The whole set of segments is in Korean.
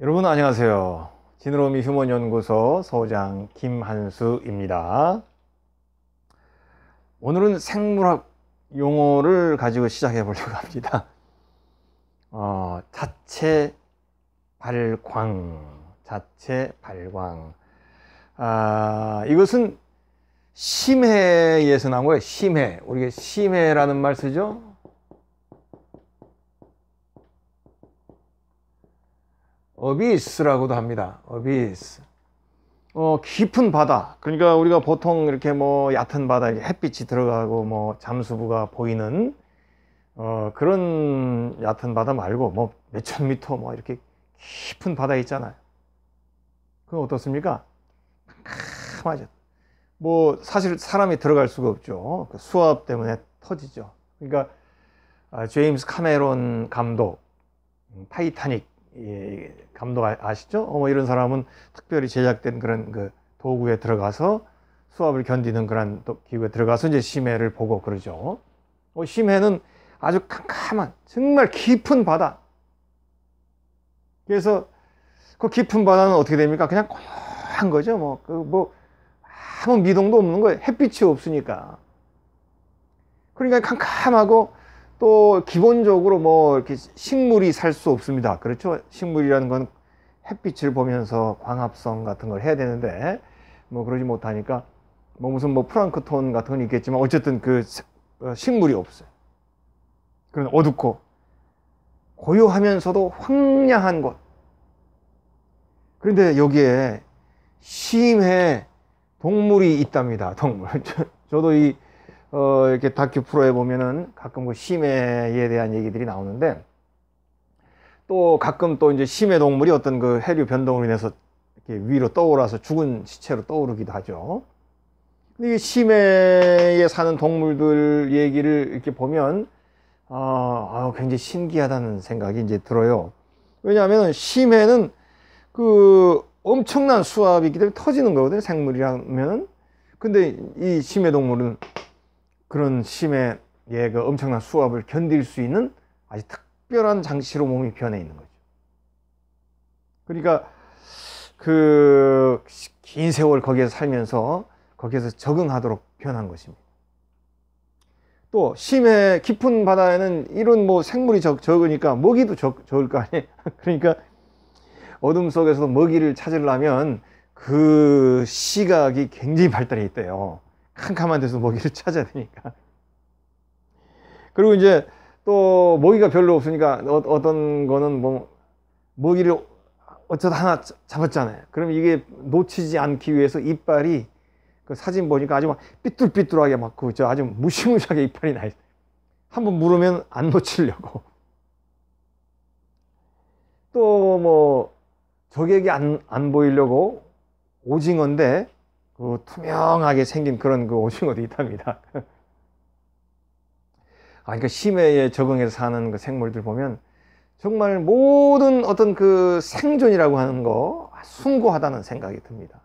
여러분 안녕하세요. 지느러미 휴먼연구소 소장 김한수입니다. 오늘은 생물학 용어를 가지고 시작해 보려고 합니다. 자체 발광, 자체 발광. 이것은 심해에서 나온 거예요. 심해. 우리가 심해라는 말 쓰죠. 어비스라고도 합니다. 어비스. 깊은 바다. 그러니까 우리가 보통 이렇게 뭐 얕은 바다에 햇빛이 들어가고 뭐 잠수부가 보이는 그런 얕은 바다 말고 뭐 몇천 미터 뭐 이렇게 깊은 바다 있잖아요. 그건 어떻습니까? 캄캄하죠. 뭐 사실 사람이 들어갈 수가 없죠. 그 수압 때문에 터지죠. 그러니까 제임스 카메론 감독 타이타닉 감독 아시죠? 뭐 이런 사람은 특별히 제작된 그런 그 도구에 들어가서 수압을 견디는 그런 기구에 들어가서 이제 심해를 보고 그러죠. 심해는 아주 캄캄한 정말 깊은 바다. 그래서 그 깊은 바다는 어떻게 됩니까? 그냥 고요한 거죠. 뭐 아무 미동도 없는 거예요. 햇빛이 없으니까. 그러니까 캄캄하고 또 기본적으로 뭐 이렇게 식물이 살 수 없습니다. 그렇죠? 식물이라는 건 햇빛을 보면서 광합성 같은 걸 해야 되는데 뭐 그러지 못하니까 뭐 무슨 뭐 플랑크톤 같은 건 있겠지만 어쨌든 그 식물이 없어요. 그런 어둡고 고요하면서도 황량한 곳. 그런데 여기에 심해 동물이 있답니다. 동물. 저도 이렇게 다큐 프로에 보면은 가끔 그 심해에 대한 얘기들이 나오는데 또 가끔 또 이제 심해 동물이 어떤 그 해류 변동으로 인해서 이렇게 위로 떠올라서 죽은 시체로 떠오르기도 하죠. 근데 이 심해에 사는 동물들 얘기를 이렇게 보면 굉장히 신기하다는 생각이 이제 들어요. 왜냐하면 심해는 그 엄청난 수압이기 때문에 터지는 거거든요. 생물이라면은. 근데 이 심해 동물은 그런 심해의 그 엄청난 수압을 견딜 수 있는 아주 특별한 장치로 몸이 변해 있는 거죠. 그러니까 그 긴 세월 거기에서 살면서 거기에서 적응하도록 변한 것입니다. 또 심해 깊은 바다에는 이런 뭐 생물이 적으니까 먹이도 적을 거 아니에요. 그러니까 어둠 속에서도 먹이를 찾으려면 그 시각이 굉장히 발달해 있대요. 캄캄한 데서 먹이를 찾아야 되니까. 그리고 이제 또 먹이가 별로 없으니까 어떤 거는 뭐 먹이를 어쩌다 하나 잡았잖아요. 그럼 이게 놓치지 않기 위해서 이빨이 그 사진 보니까 아주 막 삐뚤삐뚤하게 막 그 아주 무시무시하게 이빨이 나 있어요. 한번 물으면 안 놓치려고. 또 뭐 적에게 안 보이려고 오징어인데 그 투명하게 생긴 그런 그 오징어도 있답니다. 그러니까 심해에 적응해서 사는 그 생물들 보면 정말 모든 어떤 그 생존이라고 하는 거 숭고하다는 생각이 듭니다.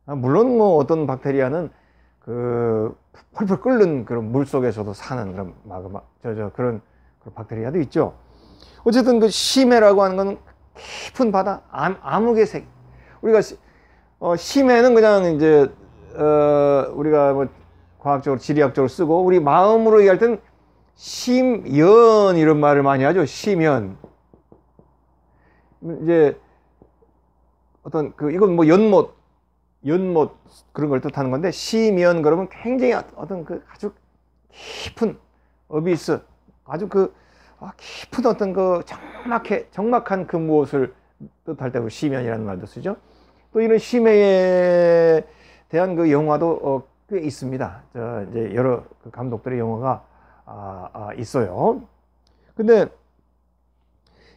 물론 뭐 어떤 박테리아는 그 펄펄 끓는 그런 물 속에서도 사는 그런 그런 박테리아도 있죠. 어쨌든 그 심해라고 하는 거는 깊은 바다, 암흑의 세계. 우리가 심해는 그냥 이제 우리가 뭐 과학적으로 지리학적으로 쓰고 우리 마음으로 얘기할 때는 심연 이런 말을 많이 하죠. 심연. 이제 어떤 이건 뭐 연못 그런 걸 뜻하는 건데 심연 그러면 굉장히 어떤 그 아주 깊은 어비스 아주 깊은 어떤 그 정막한 그 무엇을 뜻할 때 심연이라는 말도 쓰죠. 또 이런 심해에 대한 그 영화도 꽤 있습니다. 이제 여러 그 감독들의 영화가 있어요. 근데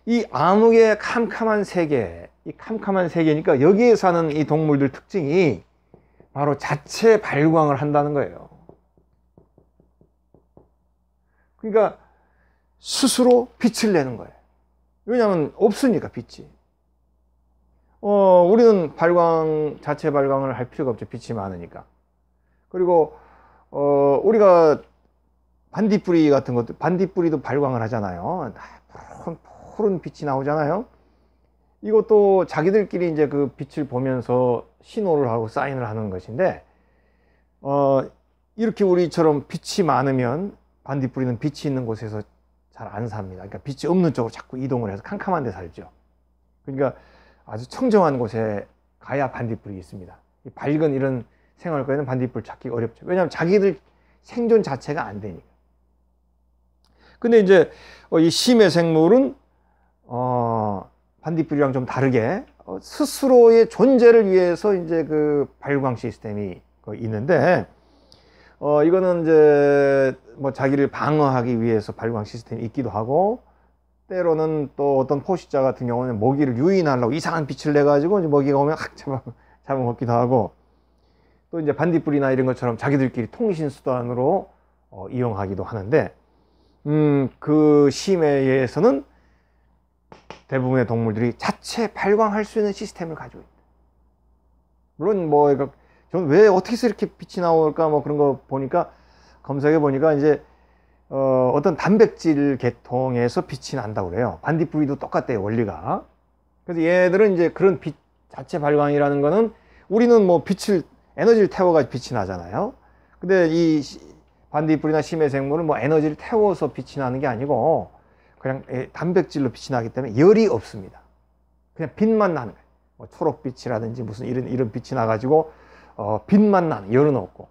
이 암흑의 캄캄한 세계, 이 캄캄한 세계니까 여기에 사는 이 동물들 특징이 바로 자체 발광을 한다는 거예요. 그러니까 스스로 빛을 내는 거예요. 왜냐하면 없으니까 빛이. 우리는 자체 발광을 할 필요가 없죠. 빛이 많으니까. 그리고 우리가 반딧불이 같은 것도 반딧불이도 발광을 하잖아요. 푸른 빛이 나오잖아요. 이것도 자기들끼리 이제 그 빛을 보면서 신호를 하고 사인을 하는 것인데, 이렇게 우리처럼 빛이 많으면 반딧불이는 빛이 있는 곳에서 잘 안 삽니다. 그러니까 빛이 없는 쪽으로 자꾸 이동을 해서 캄캄한 데 살죠. 그러니까 아주 청정한 곳에 가야 반딧불이 있습니다. 밝은 이런 생활권에는 반딧불 찾기가 어렵죠. 왜냐하면 자기들 생존 자체가 안 되니까. 근데 이제 이 심해 생물은 반딧불이랑 좀 다르게 스스로의 존재를 위해서 이제 그 발광 시스템이 있는데, 이거는 이제 뭐 자기를 방어하기 위해서 발광 시스템이 있기도 하고, 때로는 또 어떤 포식자 같은 경우는 먹이를 유인하려고 이상한 빛을 내 가지고 이제 먹이가 오면 확 잡아먹기도 하고, 또 이제 반딧불이나 이런 것처럼 자기들끼리 통신 수단으로 이용하기도 하는데, 그 심해에서는 대부분의 동물들이 자체 발광할 수 있는 시스템을 가지고 있다. 물론 뭐 저는 왜 어떻게 해서 이렇게 빛이 나올까 뭐 그런 거 보니까, 검색해 보니까 이제 어떤 단백질 계통에서 빛이 난다고 그래요. 반딧불이도 똑같대요, 원리가. 그래서 얘들은 이제 그런 빛 자체 발광이라는 거는, 우리는 뭐 에너지를 태워가지고 빛이 나잖아요. 근데 이 반딧불이나 심해 생물은 뭐 에너지를 태워서 빛이 나는 게 아니고 그냥 단백질로 빛이 나기 때문에 열이 없습니다. 그냥 빛만 나는 거예요. 뭐 초록빛이라든지 무슨 이런 빛이 나가지고 빛만 나는, 열은 없고.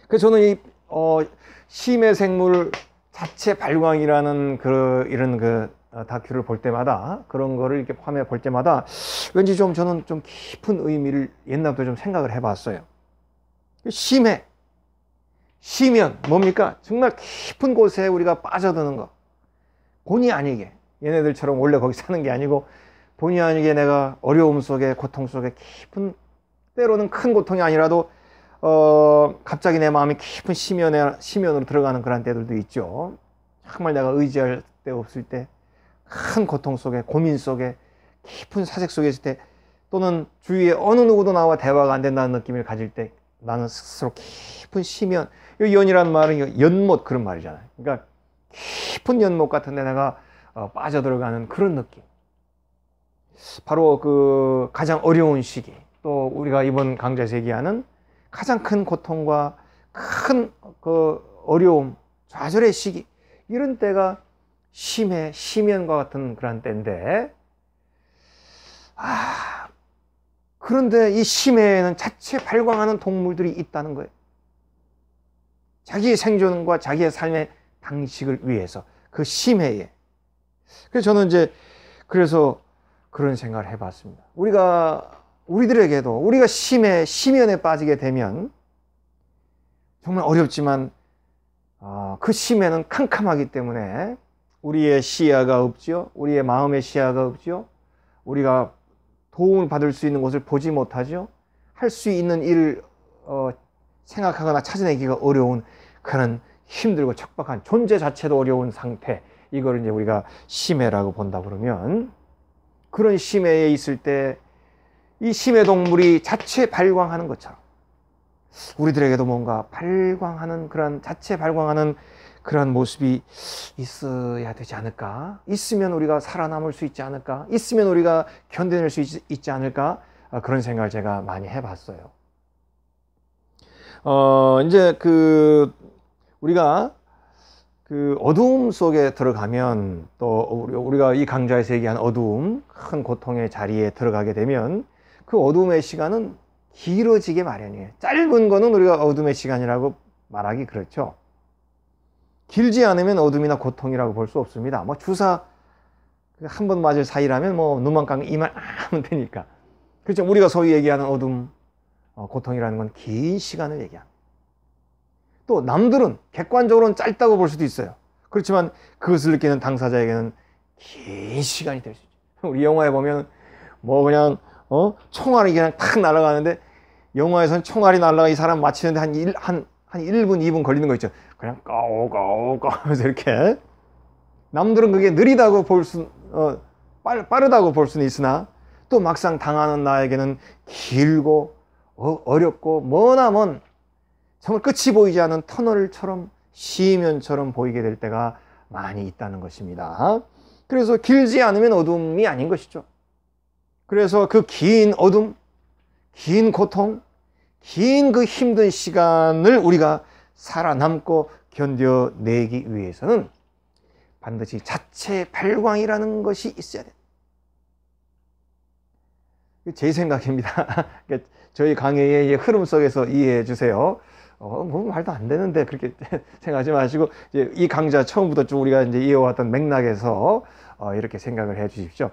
그래서 저는 이 심해 생물 자체 발광이라는 이런 다큐를 볼 때마다, 그런 거를 이렇게 화면에 볼 때마다 왠지 저는 좀 깊은 의미를 옛날부터 좀 생각을 해봤어요. 심연 뭡니까? 정말 깊은 곳에 우리가 빠져드는 거. 본의 아니게, 얘네들처럼 원래 거기 사는 게 아니고 본의 아니게 내가 어려움 속에, 고통 속에 깊은, 때로는 큰 고통이 아니라도 갑자기 내 마음이 깊은 심연으로 들어가는 그런 때들도 있죠. 정말 내가 의지할 데 없을 때, 큰 고통 속에, 고민 속에, 깊은 사색 속에 있을 때, 또는 주위에 어느 누구도 나와 대화가 안 된다는 느낌을 가질 때, 나는 스스로 깊은 심연, 이 연이라는 말은 연못, 그런 말이잖아요. 그러니까 깊은 연못 같은 데 내가 빠져들어가는 그런 느낌. 바로 그 가장 어려운 시기, 또 우리가 이번 강좌에서 얘기하는 가장 큰 고통과 큰 그 어려움, 좌절의 시기, 이런 때가 심연과 같은 그런 때인데, 그런데 이 심해에는 자체 발광하는 동물들이 있다는 거예요. 자기의 생존과 자기의 삶의 방식을 위해서, 그 심해에. 그래서 저는 이제 그래서 그런 생각을 해봤습니다. 우리들에게도 우리가 심연에 빠지게 되면 정말 어렵지만, 그 심해는 캄캄하기 때문에 우리의 시야가 없죠. 우리의 마음의 시야가 없죠. 우리가 도움을 받을 수 있는 곳을 보지 못하죠. 할 수 있는 일을 생각하거나 찾아내기가 어려운 그런 힘들고 척박한, 존재 자체도 어려운 상태, 이걸 이제 우리가 심해라고 본다 그러면, 그런 심해에 있을 때 이 심해 동물이 자체 발광하는 것처럼 우리들에게도 뭔가 자체 발광하는 그런 모습이 있어야 되지 않을까? 있으면 우리가 살아남을 수 있지 않을까? 있으면 우리가 견뎌낼 수 있지 않을까? 그런 생각을 제가 많이 해봤어요. 이제 우리가 그 어두움 속에 들어가면, 또 우리가 이 강좌에서 얘기한 어두움, 큰 고통의 자리에 들어가게 되면 그 어두움의 시간은 길어지게 마련이에요. 짧은 거는 우리가 어둠의 시간이라고 말하기 그렇죠. 길지 않으면 어둠이나 고통이라고 볼 수 없습니다. 뭐 주사 한 번 맞을 사이라면 뭐 눈만 감고 이만 하면 되니까. 그렇죠. 우리가 소위 얘기하는 어둠, 고통이라는 건 긴 시간을 얘기합니다. 또 남들은 객관적으로는 짧다고 볼 수도 있어요. 그렇지만 그것을 느끼는 당사자에게는 긴 시간이 될 수 있죠. 우리 영화에 보면 뭐 그냥 총알이 그냥 탁 날아가는데, 영화에서는 총알이 날아가 이 사람 맞히는데 한 1분, 2분 걸리는 거 있죠. 그냥 까오까오까 하면서 이렇게. 남들은 그게 느리다고 빠르다고 볼 수는 있으나, 또 막상 당하는 나에게는 길고 어렵고 머나먼, 정말 끝이 보이지 않는 터널처럼, 시면처럼 보이게 될 때가 많이 있다는 것입니다. 그래서 길지 않으면 어둠이 아닌 것이죠. 그래서 그 긴 어둠, 긴 고통, 긴 그 힘든 시간을 우리가 살아남고 견뎌내기 위해서는 반드시 자체 발광이라는 것이 있어야 돼요. 제 생각입니다. 저희 강의의 흐름 속에서 이해해 주세요. 뭐 말도 안 되는데 그렇게 생각하지 마시고, 이제 이 강좌 처음부터 쭉 우리가 이제 이어왔던 맥락에서 이렇게 생각을 해 주십시오.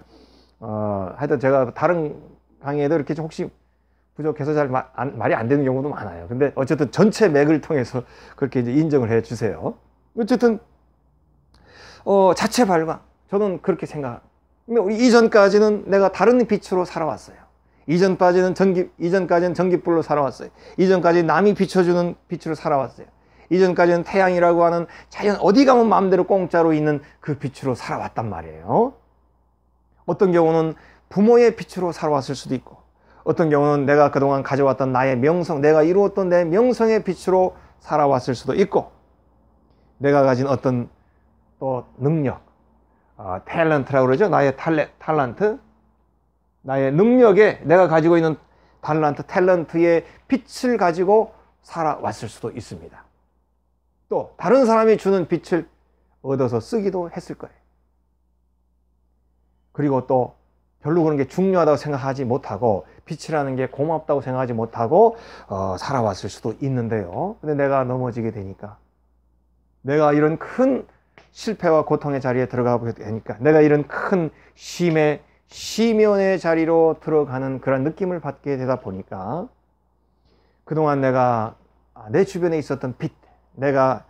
하여튼 제가 다른 강의에도 이렇게 좀 혹시 부족해서 잘 말이 안 되는 경우도 많아요. 근데 어쨌든 전체 맥을 통해서 그렇게 이제 인정을 해 주세요. 어쨌든 자체 발광, 저는 그렇게 생각합니다. 이전까지는 내가 다른 빛으로 살아왔어요. 이전까지는 전기불로 살아왔어요. 이전까지 남이 비춰주는 빛으로 살아왔어요. 이전까지는 태양이라고 하는 자연 어디 가면 마음대로 공짜로 있는 그 빛으로 살아왔단 말이에요. 어떤 경우는 부모의 빛으로 살아왔을 수도 있고, 어떤 경우는 내가 그동안 가져왔던 나의 명성, 내가 이루었던 내 명성의 빛으로 살아왔을 수도 있고, 내가 가진 어떤 또 능력, 탤런트라고 그러죠. 나의 탤런트, 나의 능력에 내가 가지고 있는 탤런트의 빛을 가지고 살아왔을 수도 있습니다. 또 다른 사람이 주는 빛을 얻어서 쓰기도 했을 거예요. 그리고 또 별로 그런 게 중요하다고 생각하지 못하고, 빛이라는 게 고맙다고 생각하지 못하고 살아왔을 수도 있는데요. 근데 내가 넘어지게 되니까, 내가 이런 큰 실패와 고통의 자리에 들어가게 되니까, 내가 이런 큰 시면의 자리로 들어가는 그런 느낌을 받게 되다 보니까, 그동안 내가 내 주변에 있었던 빛, 내가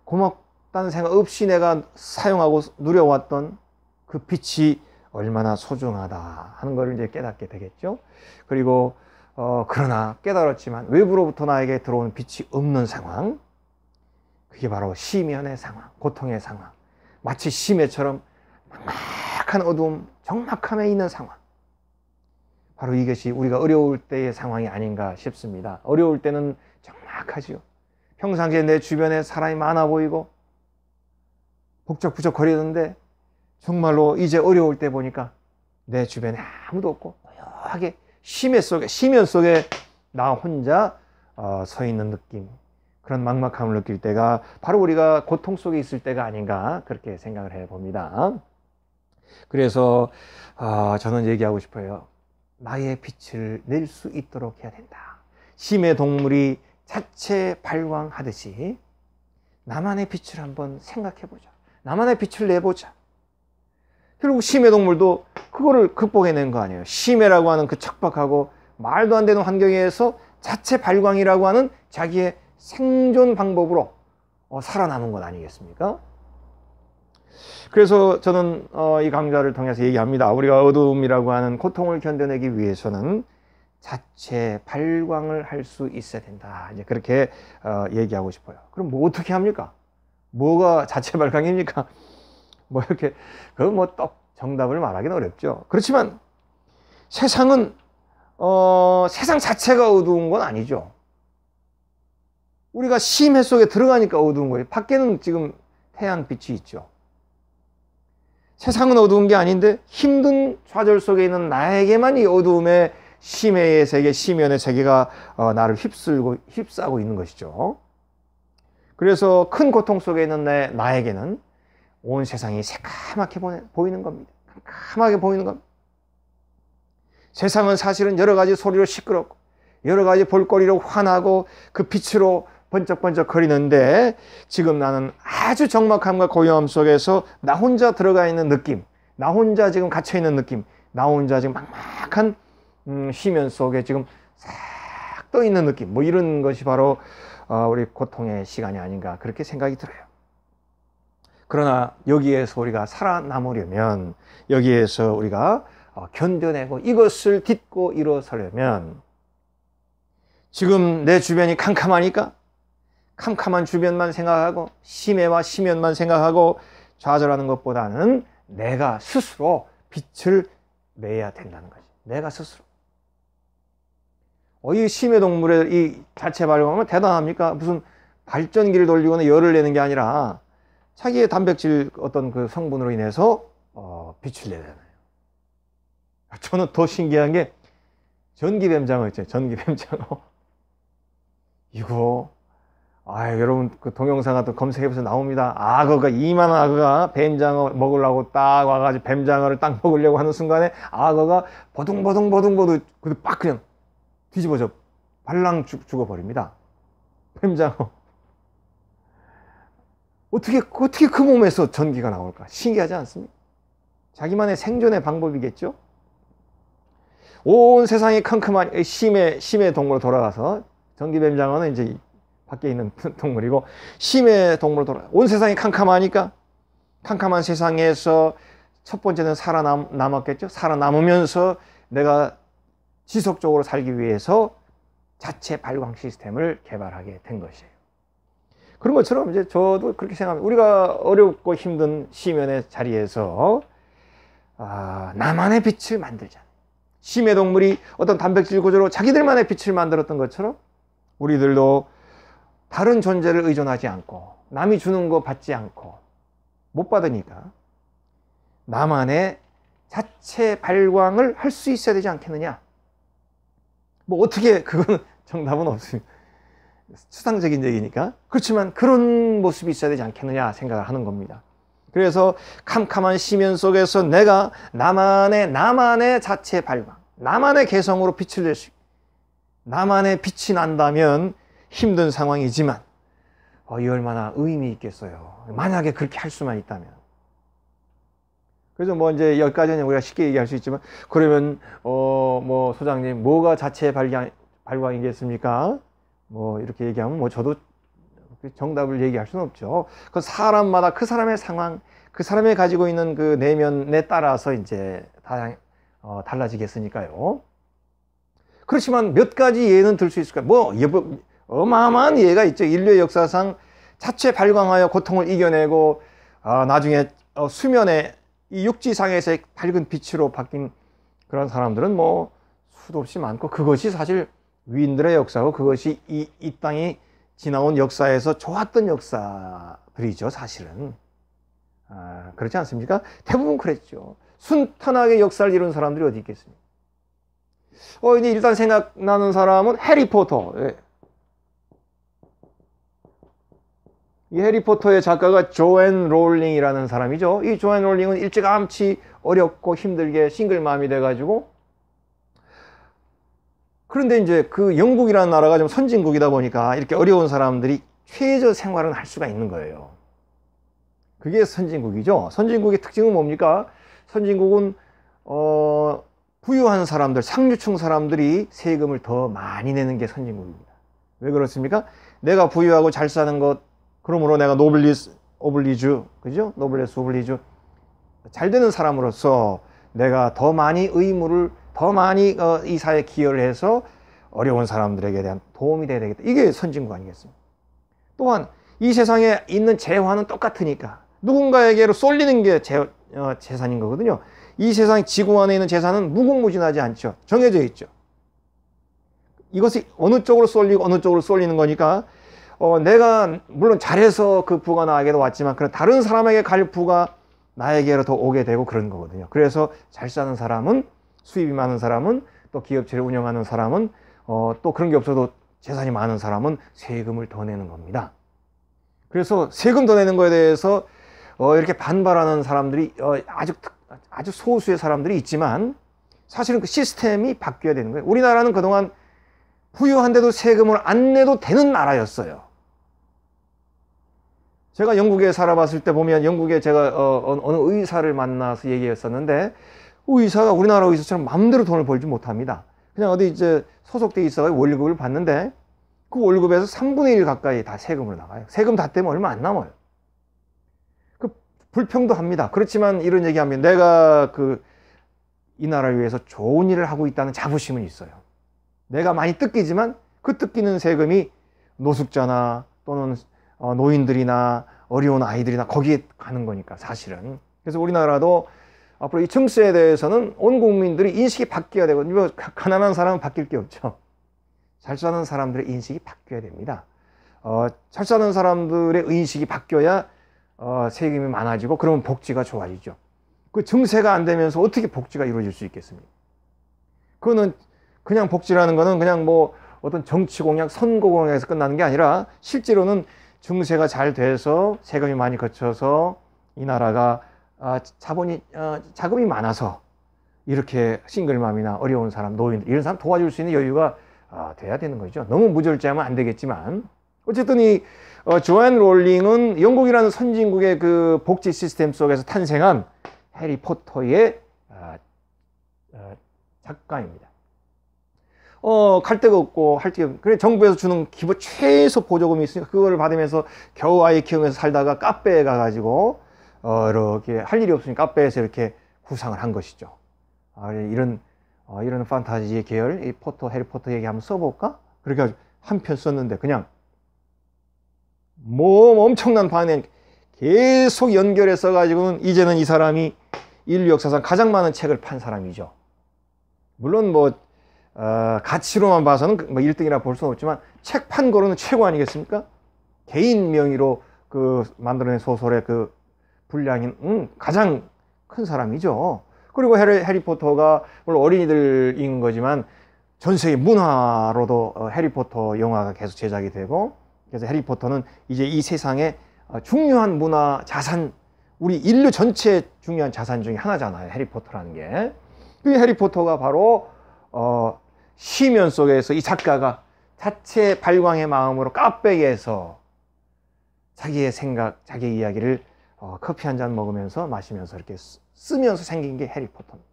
고맙다는 생각 없이 내가 사용하고 누려왔던 그 빛이 얼마나 소중하다 하는 것을 이제 깨닫게 되겠죠. 그리고 그러나 깨달았지만 외부로부터 나에게 들어오는 빛이 없는 상황, 그게 바로 시면의 상황, 고통의 상황, 마치 심해처럼 막막한 어두움, 적막함에 있는 상황, 바로 이것이 우리가 어려울 때의 상황이 아닌가 싶습니다. 어려울 때는 적막하지요. 평상시에 내 주변에 사람이 많아 보이고 북적북적거리는데, 정말로 이제 어려울 때 보니까 내 주변에 아무도 없고 고요하게 시면 속에 나 혼자 서 있는 느낌, 그런 막막함을 느낄 때가 바로 우리가 고통 속에 있을 때가 아닌가, 그렇게 생각을 해봅니다. 그래서 저는 얘기하고 싶어요. 나의 빛을 낼 수 있도록 해야 된다. 심해 동물이 자체 발광하듯이 나만의 빛을 한번 생각해보자. 나만의 빛을 내보자. 결국 심해 동물도 그거를 극복해낸 거 아니에요. 심해라고 하는 그 척박하고 말도 안 되는 환경에서 자체 발광이라고 하는 자기의 생존 방법으로 살아남은 것 아니겠습니까? 그래서 저는 이 강좌를 통해서 얘기합니다. 우리가 어두움이라고 하는 고통을 견뎌내기 위해서는 자체 발광을 할 수 있어야 된다. 이제 그렇게 얘기하고 싶어요. 그럼 뭐 어떻게 합니까? 뭐가 자체 발광입니까? 뭐 이렇게 또 정답을 말하기는 어렵죠. 그렇지만 세상은 세상 자체가 어두운 건 아니죠. 우리가 심해 속에 들어가니까 어두운 거예요. 밖에는 지금 태양빛이 있죠. 세상은 어두운 게 아닌데 힘든 좌절 속에 있는 나에게만 이 어두움의 심해의 세계, 시면의 세계가 나를 휩싸고 있는 것이죠. 그래서 큰 고통 속에 있는 나에게는 온 세상이 새까맣게 보이는 겁니다. 깜깜하게 보이는 겁니다. 세상은 사실은 여러 가지 소리로 시끄럽고 여러 가지 볼거리로 환하고 그 빛으로 번쩍번쩍 거리는데, 지금 나는 아주 적막함과 고요함 속에서 나 혼자 들어가 있는 느낌, 나 혼자 지금 갇혀 있는 느낌, 나 혼자 지금 막막한 시면 속에 지금 싹 떠 있는 느낌, 뭐 이런 것이 바로 우리 고통의 시간이 아닌가, 그렇게 생각이 들어요. 그러나 여기에서 우리가 살아남으려면, 여기에서 우리가 견뎌내고 이것을 딛고 일어서려면, 지금 내 주변이 캄캄하니까 캄캄한 주변만 생각하고 심해와 심연만 생각하고 좌절하는 것보다는 내가 스스로 빛을 내야 된다는 거지. 내가 스스로. 이 심해 동물의 이 자체 발광은 대단합니까? 무슨 발전기를 돌리거나 열을 내는 게 아니라 자기의 단백질 어떤 그 성분으로 인해서 빛을 내잖아요. 저는 더 신기한 게 전기뱀장어 있잖아요. 전기뱀장어. 이거 여러분 그 동영상 같은 검색해보셔서 나옵니다. 악어가 이만한 악어가 뱀장어 먹으려고 딱 와가지고 뱀장어를 딱 먹으려고 하는 순간에 악어가 버둥버둥 빡 그냥 뒤집어져 발랑 죽어버립니다. 뱀장어. 어떻게 그 몸에서 전기가 나올까? 신기하지 않습니까? 자기만의 생존의 방법이겠죠? 온 세상이 캄캄한 심해 동물로 돌아가서 전기뱀장어는 이제 밖에 있는 동물이고 심해 동물로 돌아가. 온 세상이 캄캄하니까 캄캄한 세상에서 첫 번째는 살아남았겠죠. 살아남으면서 내가 지속적으로 살기 위해서 자체 발광 시스템을 개발하게 된 것이에요. 그런 것처럼 이제 저도 그렇게 생각합니다. 우리가 어렵고 힘든 시면의 자리에서 나만의 빛을 만들자. 심해 동물이 어떤 단백질 구조로 자기들만의 빛을 만들었던 것처럼 우리들도 다른 존재를 의존하지 않고 남이 주는 거 받지 않고 못 받으니까 나만의 자체 발광을 할 수 있어야 되지 않겠느냐. 뭐 어떻게 그건 정답은 없습니다. 추상적인 얘기니까. 그렇지만 그런 모습이 있어야 되지 않겠느냐 생각을 하는 겁니다. 그래서 캄캄한 시면 속에서 내가 나만의 자체 발광, 나만의 개성으로 빛을 낼 수 있고 나만의 빛이 난다면 힘든 상황이지만 이 얼마나 의미 있겠어요. 만약에 그렇게 할 수만 있다면. 그래서 뭐 이제 여기까지는 우리가 쉽게 얘기할 수 있지만 그러면 뭐 소장님 뭐가 자체 발광이겠습니까? 뭐 이렇게 얘기하면 뭐 저도 정답을 얘기할 수는 없죠. 그 사람마다 그 사람의 상황, 그 사람이 가지고 있는 그 내면에 따라서 이제 달라지겠으니까요. 그렇지만 몇 가지 예는 들 수 있을까요? 뭐 어마어마한 예가 있죠. 인류의 역사상 자체 발광하여 고통을 이겨내고 나중에 수면에 이 육지상에서의 밝은 빛으로 바뀐 그런 사람들은 뭐 수도 없이 많고 그것이 사실 위인들의 역사고 그것이 이 땅이 지나온 역사에서 좋았던 역사들이죠. 사실은 그렇지 않습니까? 대부분 그랬죠. 순탄하게 역사를 이룬 사람들이 어디 있겠습니까? 이제 일단 생각나는 사람은 해리포터. 이 해리포터의 작가가 조앤 롤링이라는 사람이죠. 이 조앤 롤링은 일찌감치 어렵고 힘들게 싱글맘이 돼가지고 그런데 이제 그 영국이라는 나라가 좀 선진국이다 보니까 이렇게 어려운 사람들이 최저 생활은 할 수가 있는 거예요. 그게 선진국이죠. 선진국의 특징은 뭡니까? 선진국은 부유한 사람들, 상류층 사람들이 세금을 더 많이 내는 게 선진국입니다. 왜 그렇습니까? 내가 부유하고 잘 사는 것, 그러므로 내가 노블리스 오블리주, 그죠? 노블레스 오블리주, 잘 되는 사람으로서 내가 더 많이 의무를, 더 많이 이 사회에 기여를 해서 어려운 사람들에게 대한 도움이 돼야 되겠다. 이게 선진국 아니겠습니까? 또한 이 세상에 있는 재화는 똑같으니까 누군가에게로 쏠리는 게 재산인 거거든요. 이 세상 지구 안에 있는 재산은 무궁무진하지 않죠. 정해져 있죠. 이것이 어느 쪽으로 쏠리고 어느 쪽으로 쏠리는 거니까 내가 물론 잘해서 그 부가 나에게도 왔지만 그런 다른 사람에게 갈 부가 나에게로 더 오게 되고 그런 거거든요. 그래서 잘 사는 사람은, 수입이 많은 사람은, 또 기업체를 운영하는 사람은, 또 그런 게 없어도 재산이 많은 사람은 세금을 더 내는 겁니다. 그래서 세금 더 내는 거에 대해서 이렇게 반발하는 사람들이 아주 소수의 사람들이 있지만 사실은 그 시스템이 바뀌어야 되는 거예요. 우리나라는 그동안 부유한데도 세금을 안 내도 되는 나라였어요. 제가 영국에 살아봤을 때 보면 영국에 제가 어느 의사를 만나서 얘기했었는데 의사가 우리나라 의사처럼 마음대로 돈을 벌지 못합니다. 그냥 어디 이제 소속돼 있어서 월급을 받는데 그 월급에서 3분의 1 가까이 다 세금으로 나가요. 세금 다 떼면 얼마 안 남아요. 그 불평도 합니다. 그렇지만 이런 얘기하면 내가 이 나라를 위해서 좋은 일을 하고 있다는 자부심은 있어요. 내가 많이 뜯기지만 그 뜯기는 세금이 노숙자나 또는 노인들이나 어려운 아이들이나 거기에 가는 거니까 사실은. 그래서 우리나라도 앞으로 이 증세에 대해서는 온 국민들이 인식이 바뀌어야 되거든요. 가난한 사람은 바뀔 게 없죠. 잘 사는 사람들의 인식이 바뀌어야 됩니다. 잘 사는 사람들의 인식이 바뀌어야 세금이 많아지고 그러면 복지가 좋아지죠. 그 증세가 안 되면서 어떻게 복지가 이루어질 수 있겠습니까? 그거는 그냥 복지라는 거는 그냥 뭐 어떤 정치 공약, 선거 공약에서 끝나는 게 아니라 실제로는 증세가 잘 돼서 세금이 많이 거쳐서 이 나라가 자금이 많아서 이렇게 싱글맘이나 어려운 사람, 노인들 이런 사람 도와줄 수 있는 여유가 돼야 되는 거죠. 너무 무절제하면 안 되겠지만 어쨌든 이 조앤 롤링은 영국이라는 선진국의 그 복지 시스템 속에서 탄생한 해리포터의 작가입니다. 갈 데가 없고 할 게 없고 그래 정부에서 주는 기본 최소 보조금이 있으니까 그거를 받으면서 겨우 아이 키우면서 살다가 카페에 가가지고 이렇게 할 일이 없으니까 카페에서 이렇게 구상을 한 것이죠. 이런 판타지 계열 이 해리포터 얘기 한번 써볼까? 그렇게 한 편 썼는데 그냥 뭐 엄청난 반응 계속 연결해 써가지고는 이제는 이 사람이 인류 역사상 가장 많은 책을 판 사람이죠. 물론 뭐 가치로만 봐서는 뭐 1등이라 볼 수는 없지만 책 판 거로는 최고 아니겠습니까? 개인 명의로 그 만들어낸 소설의 그 분량인 가장 큰 사람이죠. 그리고 해리포터가 물론 어린이들인 거지만 전 세계 문화로도 해리포터 영화가 계속 제작이 되고 그래서 해리포터는 이제 이 세상의 중요한 문화 자산 우리 인류 전체의 중요한 자산 중에 하나잖아요. 해리포터라는 게. 그 해리포터가 바로 시면 속에서 이 작가가 자체 발광의 마음으로 카페에서 자기의 생각, 자기의 이야기를 커피 한 잔 먹으면서 마시면서 이렇게 쓰면서 생긴 게 해리포터입니다.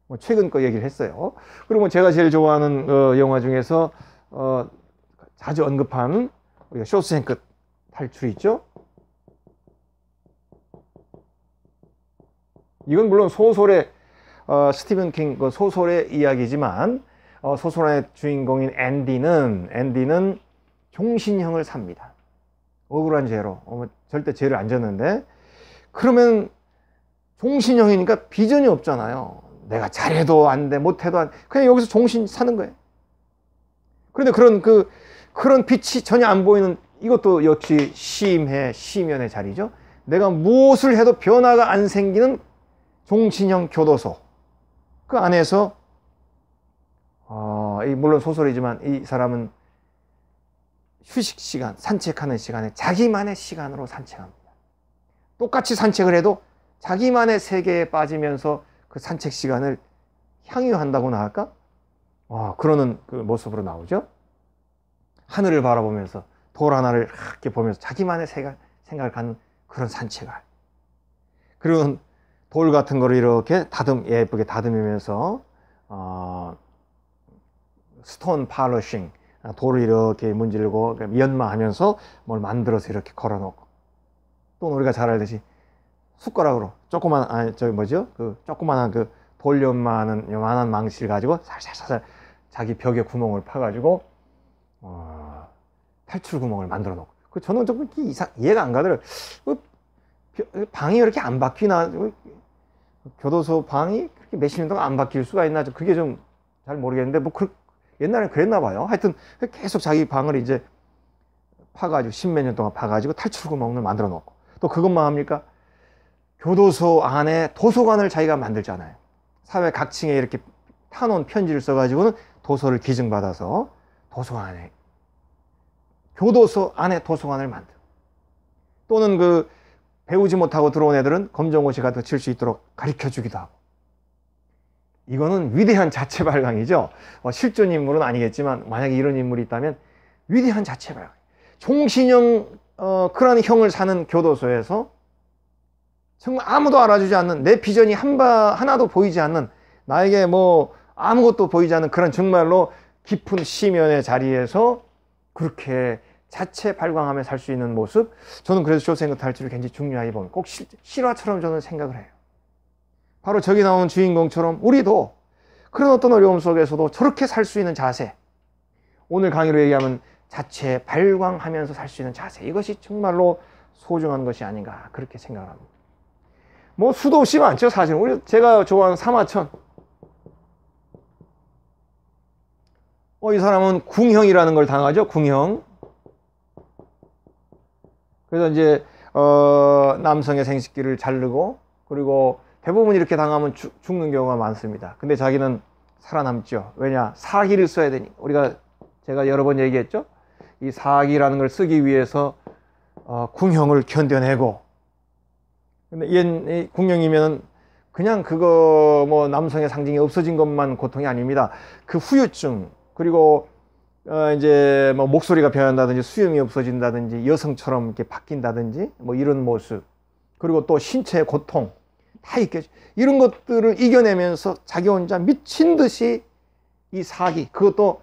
뭐 최근 거 얘기를 했어요. 그리고 제가 제일 좋아하는 영화 중에서 자주 언급한 우리가 쇼생크 탈출이 있죠. 이건 물론 소설의 스티븐 킹 그 소설의 이야기지만 소설의 주인공인 앤디는 종신형을 삽니다. 억울한 죄로 절대 죄를 안 졌는데 그러면 종신형이니까 비전이 없잖아요. 내가 잘해도 안 돼, 못해도 안 돼. 그냥 여기서 종신 사는 거예요. 그런데 그런 빛이 전혀 안 보이는 이것도 역시 시면의 자리죠. 내가 무엇을 해도 변화가 안 생기는 종신형 교도소. 그 안에서 물론 소설이지만 이 사람은 휴식 시간, 산책하는 시간에 자기만의 시간으로 산책합니다. 똑같이 산책을 해도 자기만의 세계에 빠지면서 그 산책 시간을 향유한다고나 할까? 그러는 그 모습으로 나오죠. 하늘을 바라보면서 돌 하나를 이렇게 보면서 자기만의 생각을 갖는 그런 산책을. 그리고 돌 같은 거를 이렇게 예쁘게 다듬으면서 스톤 팔러싱, 돌을 이렇게 문지르고 연마하면서 뭘 만들어서 이렇게 걸어놓고 또 우리가 잘 알듯이 숟가락으로 조그만한 그 돌 연마하는 요만한 망치를 가지고 살살살살 자기 벽에 구멍을 파가지고 탈출 구멍을 만들어 놓고 저는 조금 이해가 안 가더라고요. 방이 이렇게 안 바뀌나? 교도소 방이 그렇게 몇십 년 동안 안 바뀔 수가 있나? 그게 좀 잘 모르겠는데 옛날엔 그랬나 봐요. 하여튼 계속 자기 방을 이제 파가지고 십몇 년 동안 파가지고 탈출 구멍을 만들어 놓고 또 그것만 합니까? 교도소 안에 도서관을 자기가 만들잖아요. 사회 각 층에 이렇게 타놓은 편지를 써가지고는 도서를 기증받아서 교도소 안에 도서관을 만들고 또는 그 배우지 못하고 들어온 애들은 검정고시 같은 거 칠 수 있도록 가르쳐 주기도 하고 이거는 위대한 자체 발광이죠. 실존 인물은 아니겠지만 만약에 이런 인물이 있다면 위대한 자체 발광. 종신형 그런 형을 사는 교도소에서 정말 아무도 알아주지 않는 내 비전이 하나도 보이지 않는 나에게 뭐 아무것도 보이지 않는 그런 정말로 깊은 시면의 자리에서 그렇게 자체 발광하며 살 수 있는 모습 저는 그래서 쇼생크 탈출을 굉장히 중요하게 봅니다. 꼭 실화처럼 저는 생각을 해요. 바로 저기 나오는 주인공처럼 우리도 그런 어떤 어려움 속에서도 저렇게 살 수 있는 자세 오늘 강의로 얘기하면 자체 발광하면서 살 수 있는 자세 이것이 정말로 소중한 것이 아닌가 그렇게 생각을 합니다. 뭐 수도 없이 많죠. 사실은 제가 좋아하는 사마천 이 사람은 궁형이라는 걸 당하죠. 궁형. 그래서 이제 남성의 생식기를 자르고, 그리고 대부분 이렇게 당하면 죽는 경우가 많습니다. 근데 자기는 살아남죠. 왜냐? 사기를 써야 되니. 제가 여러 번 얘기했죠. 이 사기라는 걸 쓰기 위해서 궁형을 견뎌내고. 근데 이 궁형이면 그냥 그거 뭐 남성의 상징이 없어진 것만 고통이 아닙니다. 그 후유증, 그리고 이제 뭐 목소리가 변한다든지 수염이 없어진다든지 여성처럼 이렇게 바뀐다든지 뭐 이런 모습, 그리고 또 신체의 고통 다 있겠죠. 이런 것들을 이겨내면서 자기 혼자 미친 듯이 이 사기, 그것도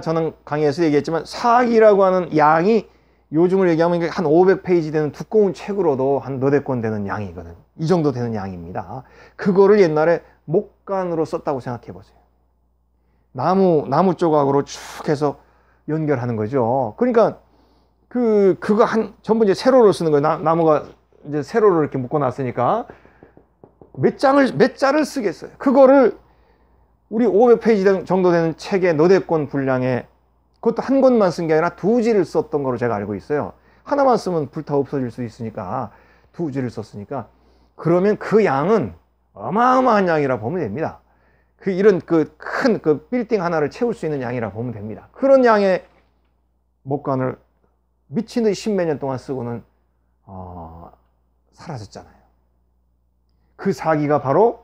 저는 강의에서 얘기했지만 사기라고 하는 양이 요즘을 얘기하면 한 500페이지 되는 두꺼운 책으로도 한 너댓 권 되는 양이거든. 이 정도 되는 양입니다. 그거를 옛날에 목간으로 썼다고 생각해 보세요. 나무 조각으로 쭉 해서 연결하는 거죠. 그러니까 그거 전부 이제 세로로 쓰는 거예요. 나무가 이제 세로로 이렇게 묶어 놨으니까 몇 자를 쓰겠어요. 그거를 우리 500페이지 정도 되는 책의 너댓 권 분량에, 그것도 한 권만 쓴 게 아니라 2지를 썼던 거로 제가 알고 있어요. 하나만 쓰면 불타 없어질 수 있으니까 2지를 썼으니까, 그러면 그 양은 어마어마한 양이라 보면 됩니다. 이런 큰 빌딩 하나를 채울 수 있는 양이라 보면 됩니다. 그런 양의 목간을 미친 듯이 십몇 년 동안 쓰고는 사라졌잖아요. 그 사기가 바로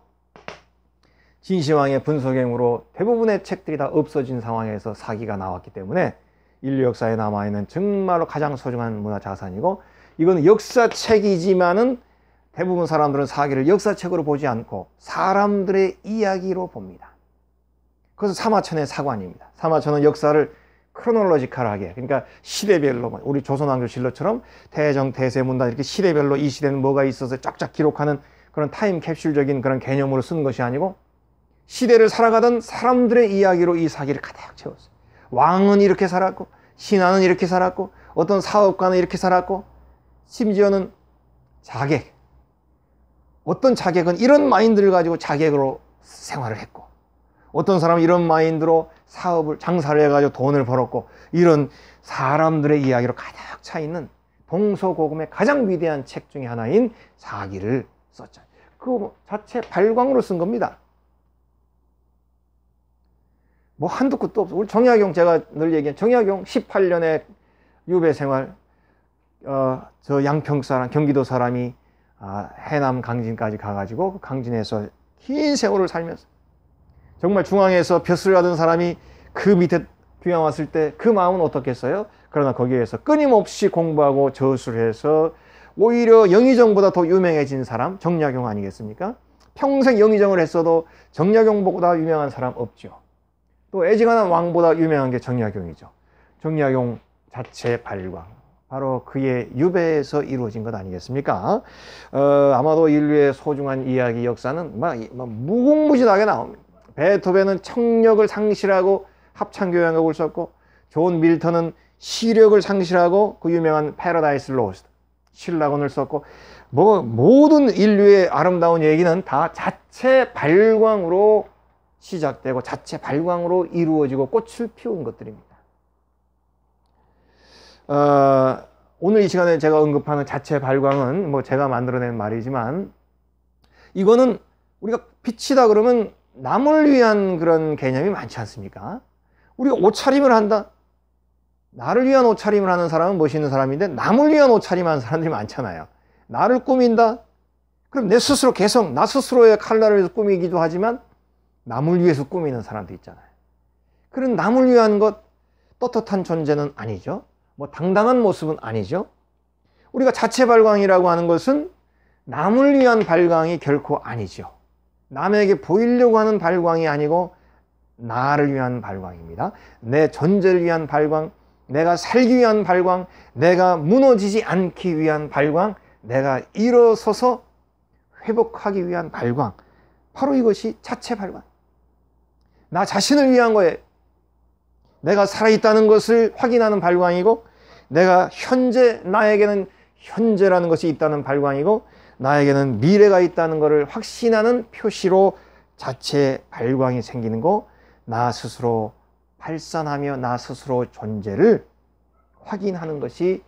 진시황의 분석행으로 대부분의 책들이 다 없어진 상황에서 사기가 나왔기 때문에 인류 역사에 남아있는 정말로 가장 소중한 문화자산이고, 이건 역사책이지만은 대부분 사람들은 사기를 역사책으로 보지 않고 사람들의 이야기로 봅니다. 그래서 사마천의 사관입니다. 사마천은 역사를 크로놀로지컬하게, 그러니까 시대별로, 우리 조선왕조실록처럼 대정, 대세, 문단 이렇게 시대별로 이 시대는 뭐가 있어서 쫙쫙 기록하는 그런 타임 캡슐적인 그런 개념으로 쓰는 것이 아니고, 시대를 살아가던 사람들의 이야기로 이 사기를 가득 채웠어요. 왕은 이렇게 살았고, 신하는 이렇게 살았고, 어떤 사업가는 이렇게 살았고, 심지어는 자객, 어떤 자객은 이런 마인드를 가지고 자객으로 생활을 했고, 어떤 사람은 이런 마인드로 장사를 해가지고 돈을 벌었고, 이런 사람들의 이야기로 가득 차 있는 동서고금의 가장 위대한 책 중에 하나인 사기를 썼죠. 그 자체 발광으로 쓴 겁니다. 뭐 한두 끝도 없어. 우리 정약용, 제가 늘 얘기한 정약용 18년의 유배 생활, 저 양평 사람, 경기도 사람이 해남 강진까지 가가지고 강진에서 긴 세월을 살면서 정말 중앙에서 벼슬을 하던 사람이 그 밑에 귀양 왔을 때 그 마음은 어떻겠어요? 그러나 거기에서 끊임없이 공부하고 저술을 해서 오히려 영의정보다 더 유명해진 사람, 정약용 아니겠습니까? 평생 영의정을 했어도 정약용보다 유명한 사람 없죠. 또 애지간한 왕보다 유명한 게 정약용이죠. 정약용 자체 발광, 바로 그의 유배에서 이루어진 것 아니겠습니까? 아마도 인류의 소중한 이야기 역사는 막 무궁무진하게 나옵니다. 베토벤은 청력을 상실하고 합창교향곡을 썼고, 존 밀턴은 시력을 상실하고 그 유명한 패러다이스 로스트, 신라곤을 썼고, 모든 인류의 아름다운 얘기는 다 자체 발광으로 시작되고 자체 발광으로 이루어지고 꽃을 피운 것들입니다. 오늘 이 시간에 제가 언급하는 자체 발광은 뭐 제가 만들어낸 말이지만, 이거는 우리가 빛이다 그러면 남을 위한 그런 개념이 많지 않습니까? 우리가 옷차림을 한다. 나를 위한 옷차림을 하는 사람은 멋있는 사람인데, 남을 위한 옷차림 하는 사람들이 많잖아요. 나를 꾸민다. 그럼 내 스스로 개성, 나 스스로의 칼라를 위해서 꾸미기도 하지만 남을 위해서 꾸미는 사람도 있잖아요. 그런 남을 위한 것, 떳떳한 존재는 아니죠. 뭐 당당한 모습은 아니죠. 우리가 자체 발광이라고 하는 것은 남을 위한 발광이 결코 아니죠. 남에게 보이려고 하는 발광이 아니고 나를 위한 발광입니다. 내 존재를 위한 발광, 내가 살기 위한 발광, 내가 무너지지 않기 위한 발광, 내가 일어서서 회복하기 위한 발광, 바로 이것이 자체 발광. 나 자신을 위한 거예요. 내가 살아있다는 것을 확인하는 발광이고, 내가 나에게는 현재라는 것이 있다는 발광이고, 나에게는 미래가 있다는 것을 확신하는 표시로 자체 발광이 생기는 거, 나 스스로 발산하며 나 스스로 존재를 확인하는 것이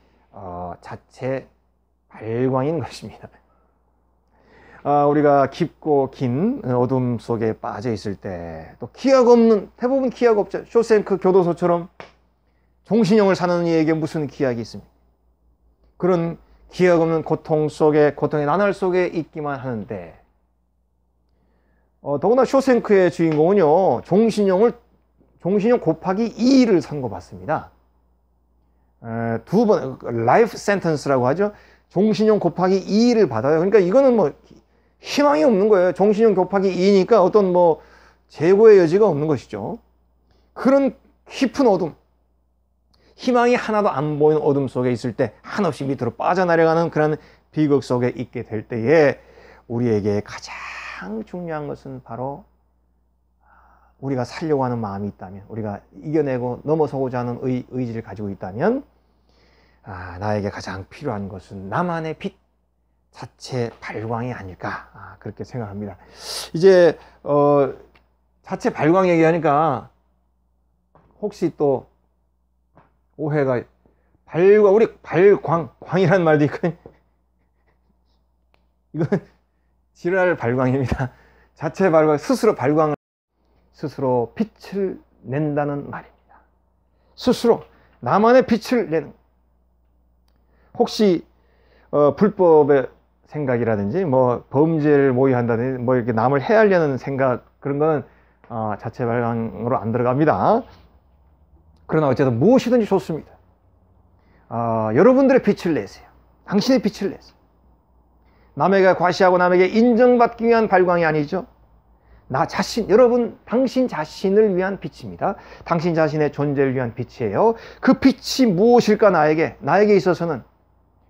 자체 발광인 것입니다. 우리가 깊고 긴 어둠 속에 빠져 있을 때, 또 기약 없는, 대부분 기약 없죠. 쇼생크 교도소처럼 종신형을 사는 이에게 무슨 기약이 있습니까? 그런 기약 없는 고통 속에, 고통의 나날 속에 있기만 하는데, 더구나 쇼생크의 주인공은요, 종신형 곱하기 2를 선고받습니다. 두 번, 라이프 센텐스라고 하죠. 종신형 곱하기 2를 받아요. 그러니까 이거는 뭐 희망이 없는 거예요. 종신형 곱하기 2니까 어떤 뭐 재고의 여지가 없는 것이죠. 그런 깊은 어둠, 희망이 하나도 안 보이는 어둠 속에 있을 때 한없이 밑으로 빠져나려가는 그런 비극 속에 있게 될 때에 우리에게 가장 중요한 것은 바로 우리가 살려고 하는 마음이 있다면, 우리가 이겨내고 넘어서고자 하는 의지를 가지고 있다면, 나에게 가장 필요한 것은 나만의 빛 자체 발광이 아닐까, 그렇게 생각합니다. 이제 자체 발광 얘기하니까 혹시 또 오해가, 우리 광이라는 말도 있거든요. 이건 지랄 발광입니다. 자체 발광, 스스로 빛을 낸다는 말입니다. 스스로 나만의 빛을 내는. 혹시 불법의 생각이라든지 뭐 범죄를 모의한다든지 뭐 이렇게 남을 해하려는 생각, 그런 거는 자체 발광으로 안 들어갑니다. 그러나 어쨌든 무엇이든지 좋습니다. 여러분들의 빛을 내세요. 당신의 빛을 내세요. 남에게 과시하고 남에게 인정받기 위한 발광이 아니죠. 나 자신, 여러분, 당신 자신을 위한 빛입니다. 당신 자신의 존재를 위한 빛이에요. 그 빛이 무엇일까? 나에게 있어서는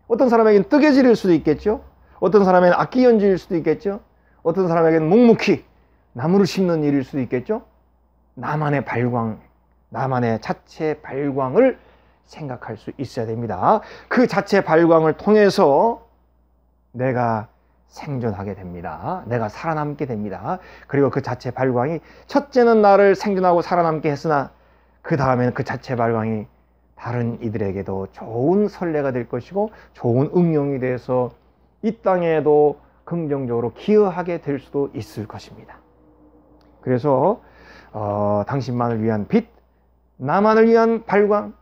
어떤 사람에게는 뜨개질일 수도 있겠죠. 어떤 사람에게는 악기 연주일 수도 있겠죠. 어떤 사람에게는 묵묵히 나무를 심는 일일 수도 있겠죠. 나만의 발광, 나만의 자체 발광을 생각할 수 있어야 됩니다. 그 자체 발광을 통해서 내가 생존하게 됩니다. 내가 살아남게 됩니다. 그리고 그 자체 발광이, 첫째는 나를 생존하고 살아남게 했으나 그 다음에는 그 자체 발광이 다른 이들에게도 좋은 선례가 될 것이고 좋은 응용이 돼서 이 땅에도 긍정적으로 기여하게 될 수도 있을 것입니다. 그래서 당신만을 위한 빛, 나만을 위한 발광,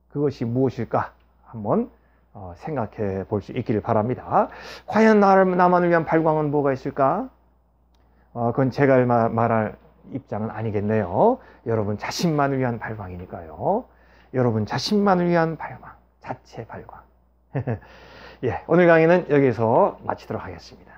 그것이 무엇일까 한번 생각해 볼 수 있기를 바랍니다. 과연 나만을 위한 발광은 뭐가 있을까? 그건 제가 말할 입장은 아니겠네요. 여러분 자신만을 위한 발광이니까요. 여러분 자신만을 위한 발광, 자체 발광. 예, 오늘 강의는 여기서 마치도록 하겠습니다.